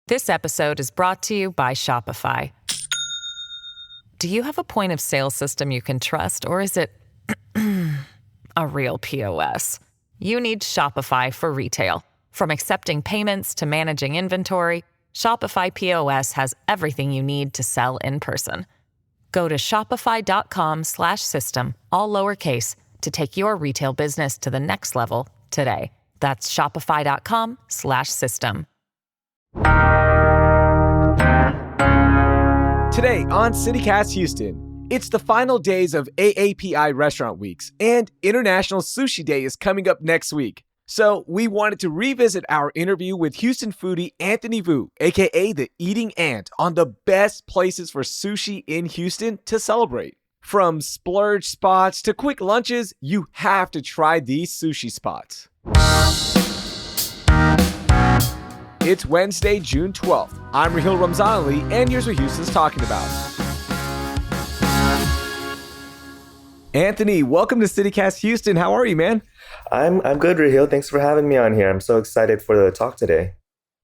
This episode is brought to you by Shopify. Do you have a point of sale system you can trust, or is it a real POS? You need Shopify for retail. From accepting payments to managing inventory, Shopify POS has everything you need to sell in person. Go to shopify.com/system, all lowercase, to take your retail business to the next level today. That's shopify.com/system. Today on CityCast Houston, it's the final days of AAPI Restaurant Weeks, and International Sushi Day is coming up next week. So we wanted to revisit our interview with Houston foodie Anthony Vu, aka the Eating Ant, on the best places for sushi in Houston to celebrate. From splurge spots to quick lunches, you have to try these sushi spots. It's Wednesday, June 12th. I'm Rahil Ramzanali, and here's what Houston's talking about. Anthony, welcome to CityCast Houston. How are you, man? I'm good, Rahil. Thanks for having me on here. I'm so excited for the talk today.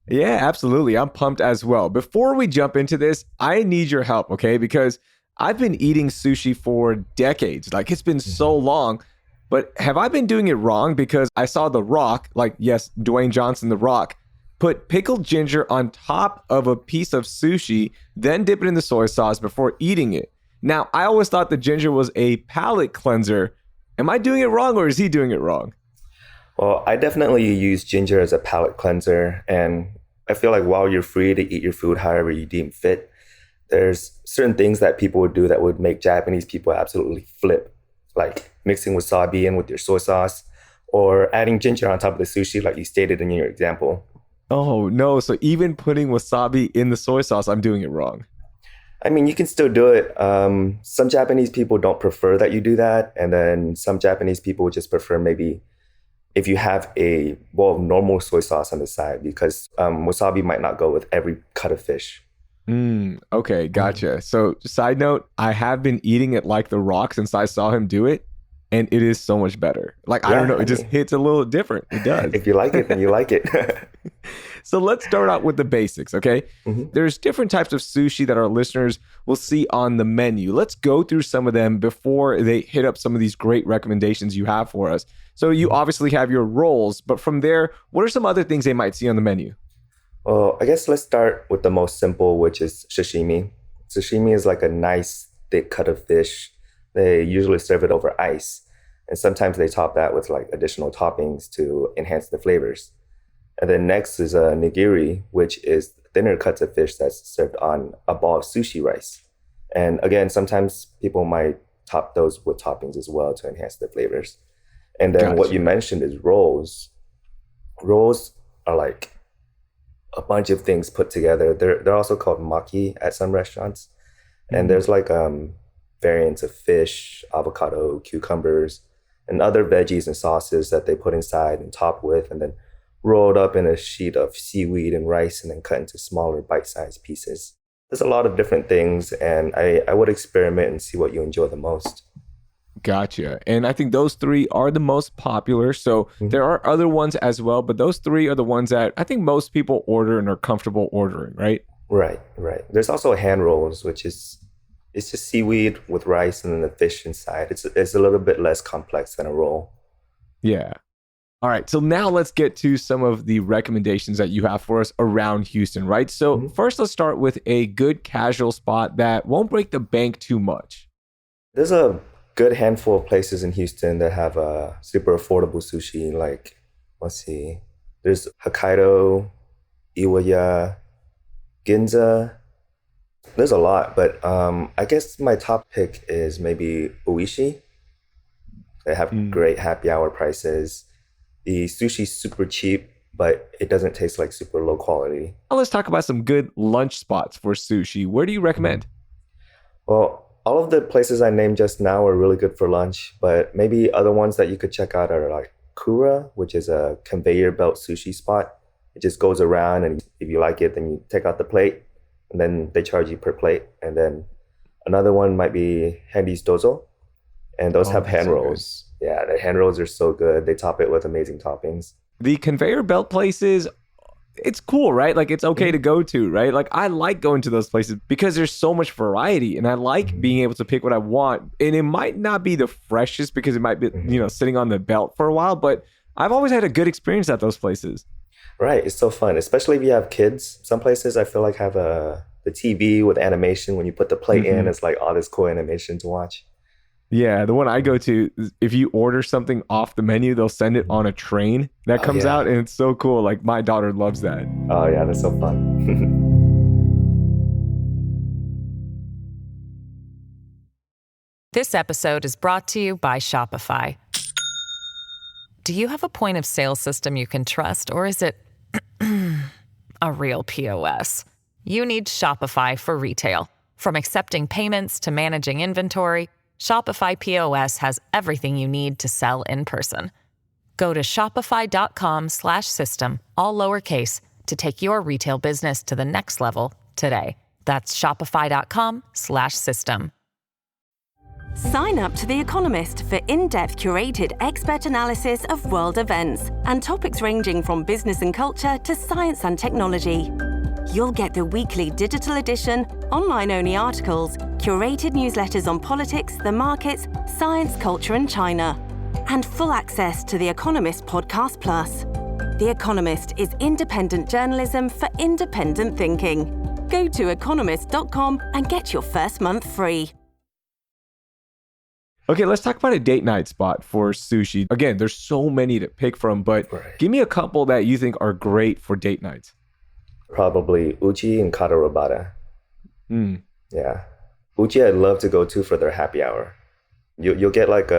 Yeah, absolutely. I'm pumped as well. Before we jump into this, I need your help, okay? Because I've been eating sushi for decades. Like, it's been so long. But have I been doing it wrong? Because I saw The Rock, Dwayne Johnson, The Rock, put pickled ginger on top of a piece of sushi, then dip it in the soy sauce before eating it. Now, I always thought the ginger was a palate cleanser. Am I doing it wrong, or is he doing it wrong? Well, I definitely use ginger as a palate cleanser. And I feel like while you're free to eat your food however you deem fit, there's certain things that people would do that would make Japanese people absolutely flip. Like mixing wasabi in with your soy sauce, or adding ginger on top of the sushi like you stated in your example. Oh, no. So even putting wasabi in the soy sauce, I'm doing it wrong. I mean, you can still do it. Some Japanese people don't prefer that you do that. And then some Japanese people would just prefer maybe if you have a bowl of normal soy sauce on the side, because wasabi might not go with every cut of fish. Okay, gotcha. So side note, I have been eating it like The Rock since I saw him do it. And it is so much better. I don't know. It just hits a little different. It does. If you like it, then you like it. So let's start out with the basics, okay? Mm-hmm. There's different types of sushi that our listeners will see on the menu. Let's go through some of them before they hit up some of these great recommendations you have for us. So you obviously have your rolls, but from there, what are some other things they might see on the menu? Well, I guess let's start with the most simple, which is sashimi. Sashimi is like a nice thick cut of fish. They usually serve it over ice. And sometimes they top that with additional toppings to enhance the flavors. And then next is a nigiri, which is thinner cuts of fish that's served on a ball of sushi rice. And again, sometimes people might top those with toppings as well to enhance the flavors. And then What you mentioned is rolls. Rolls are like a bunch of things put together. They're also called maki at some restaurants. And there's variants of fish, avocado, cucumbers, and other veggies and sauces that they put inside and top with, and then rolled up in a sheet of seaweed and rice, and then cut into smaller bite-sized pieces. There's a lot of different things, and I would experiment and see what you enjoy the most. Gotcha. And I think those three are the most popular. So there are other ones as well, but those three are the ones that I think most people order and are comfortable ordering, right? Right. There's also hand rolls, which is it's just seaweed with rice and then the fish inside. It's a little bit less complex than a roll. Yeah. All right. So now let's get to some of the recommendations that you have for us around Houston, right? So first, let's start with a good casual spot that won't break the bank too much. There's a good handful of places in Houston that have super affordable sushi. Let's see. There's Hokkaido, Iwaya, Ginza. There's a lot, but I guess my top pick is maybe Oishi. They have great happy hour prices. The sushi's super cheap, but it doesn't taste like super low quality. Now let's talk about some good lunch spots for sushi. Where do you recommend? Well, all of the places I named just now are really good for lunch, but maybe other ones that you could check out are like Kura, which is a conveyor belt sushi spot. It just goes around, and if you like it, then you take out the plate, and then they charge you per plate. And then another one might be Handy's Dozo, and those have hand rolls. Good. Yeah, the hand rolls are so good. They top it with amazing toppings. The conveyor belt places, it's cool, right? Like it's okay to go to, right? Like I like going to those places because there's so much variety and I like being able to pick what I want. And it might not be the freshest because it might be, sitting on the belt for a while, but I've always had a good experience at those places. Right. It's so fun, especially if you have kids. Some places I feel like have the TV with animation. When you put the plate in, it's like all this cool animation to watch. Yeah, the one I go to, if you order something off the menu, they'll send it on a train that comes out, and it's so cool. Like my daughter loves that. Oh yeah, that's so fun. This episode is brought to you by Shopify. Do you have a point of sale system you can trust, or is it a real POS? You need Shopify for retail. From accepting payments to managing inventory, Shopify POS has everything you need to sell in person. Go to shopify.com/system, all lowercase, to take your retail business to the next level today. That's shopify.com/system. Sign up to The Economist for in-depth curated expert analysis of world events and topics ranging from business and culture to science and technology. You'll get the weekly digital edition, online-only articles, curated newsletters on politics, the markets, science, culture, and China, and full access to The Economist Podcast Plus. The Economist is independent journalism for independent thinking. Go to economist.com and get your first month free. Okay, let's talk about a date night spot for sushi. Again, there's so many to pick from, but give me a couple that you think are great for date nights. Probably Uchi and Katarobata. Yeah. Uchi I'd love to go to for their happy hour. You'll get like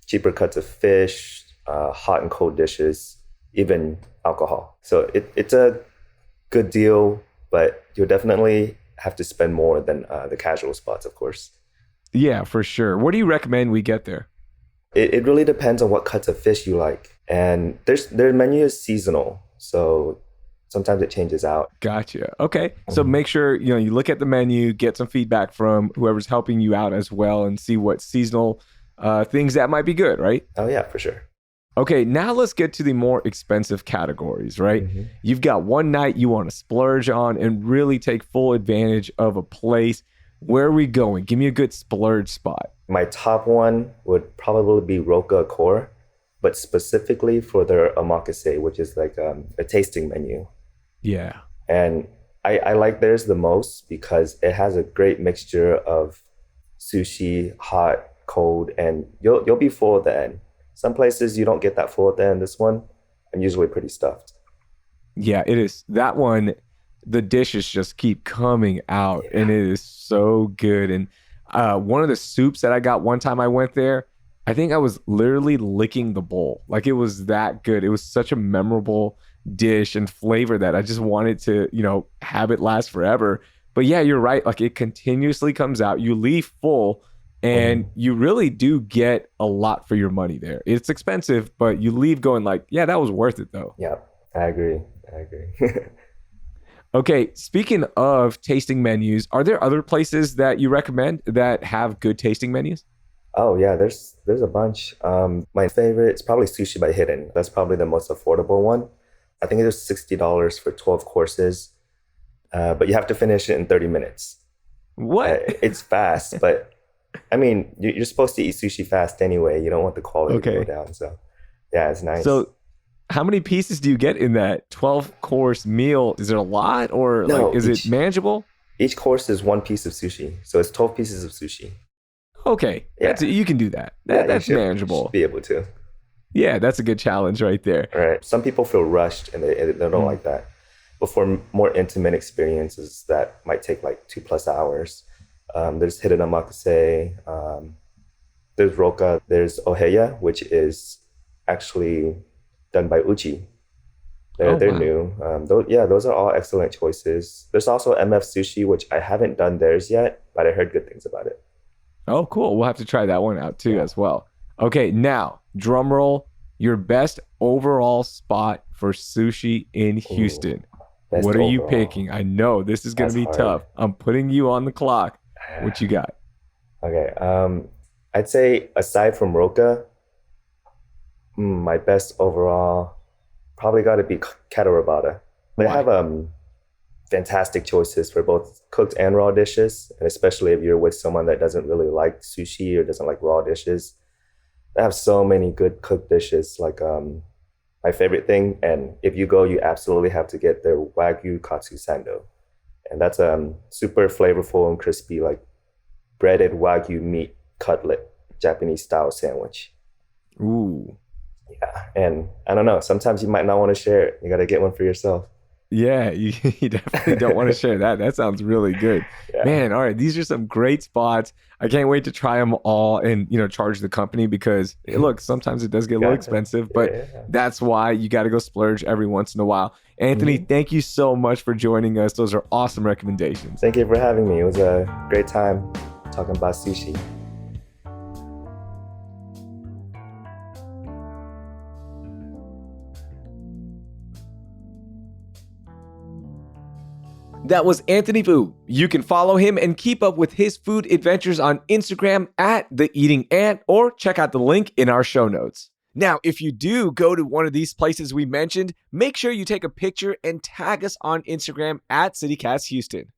cheaper cuts of fish, hot and cold dishes, even alcohol. So it's a good deal, but you'll definitely have to spend more than the casual spots, of course. Yeah, for sure. What do you recommend we get there? It really depends on what cuts of fish you like. And their menu is seasonal. So sometimes it changes out. Gotcha. Okay. So make sure, you look at the menu, get some feedback from whoever's helping you out as well, and see what seasonal things that might be good, right? Oh, yeah, for sure. Okay, now let's get to the more expensive categories, right? You've got one night you want to splurge on and really take full advantage of a place. Where are we going? Give me a good splurge spot. My top one would probably be Roka Accor, but specifically for their omakase, which is like a tasting menu. Yeah. And I like theirs the most because it has a great mixture of sushi, hot, cold, and you'll be full at the end. Some places you don't get that full at the end. This one, I'm usually pretty stuffed. Yeah, it is. That one, the dishes just keep coming out, and it is so good. And one of the soups that I got one time I went there, I think I was literally licking the bowl. Like it was that good. It was such a memorable dish and flavor that I just wanted to, have it last forever. But yeah, you're right. Like it continuously comes out. You leave full and you really do get a lot for your money there. It's expensive, but you leave going like, yeah, that was worth it though. Yeah, I agree. Okay, speaking of tasting menus, are there other places that you recommend that have good tasting menus? Oh yeah, there's a bunch. My favorite is probably Sushi by Hidden. That's probably the most affordable one. I think it was $60 for 12 courses, but you have to finish it in 30 minutes. What? It's fast, but I mean, you're supposed to eat sushi fast anyway. You don't want the quality to go down. So yeah, it's nice. So how many pieces do you get in that 12-course meal? Is it a lot or is it manageable? Each course is one piece of sushi. So it's 12 pieces of sushi. Okay. Yeah. You can do that. That's manageable. You should be able to. Yeah, that's a good challenge right there. Right. Some people feel rushed and they don't like that. But for more intimate experiences, that might take like 2+ hours. There's Hidden Omakase. There's Roka. There's Oheya, which is actually done by Uchi. They're new. Those are all excellent choices. There's also MF Sushi, which I haven't done theirs yet, but I heard good things about it. Oh, cool. We'll have to try that one out too as well. Okay, now, drum roll, your best overall spot for sushi in Houston. What are you picking? I know this is going to be tough. I'm putting you on the clock. What you got? Okay. I'd say aside from Roka, my best overall probably got to be Catarabata. They Why? have fantastic choices for both cooked and raw dishes, and especially if you're with someone that doesn't really like sushi or doesn't like raw dishes. They have so many good cooked dishes. Like my favorite thing, and if you go, you absolutely have to get their Wagyu katsu sando, and that's super flavorful and crispy, like breaded Wagyu meat cutlet, Japanese style sandwich. Ooh. Yeah, and I don't know. Sometimes you might not want to share it. You got to get one for yourself. Yeah, you definitely don't want to share that. That sounds really good. Yeah. Man, all right. These are some great spots. I can't wait to try them all and, charge the company because, look, sometimes it does get a little expensive, but that's why you got to go splurge every once in a while. Anthony, thank you so much for joining us. Those are awesome recommendations. Thank you for having me. It was a great time talking about sushi. That was Anthony Vu. You can follow him and keep up with his food adventures on Instagram at The Eating Ant, or check out the link in our show notes. Now, if you do go to one of these places we mentioned, make sure you take a picture and tag us on Instagram at CityCast Houston.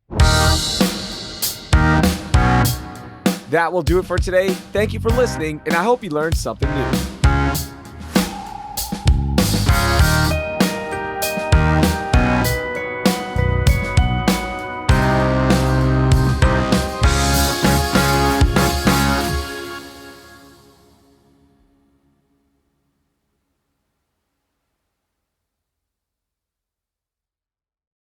That will do it for today. Thank you for listening, and I hope you learned something new.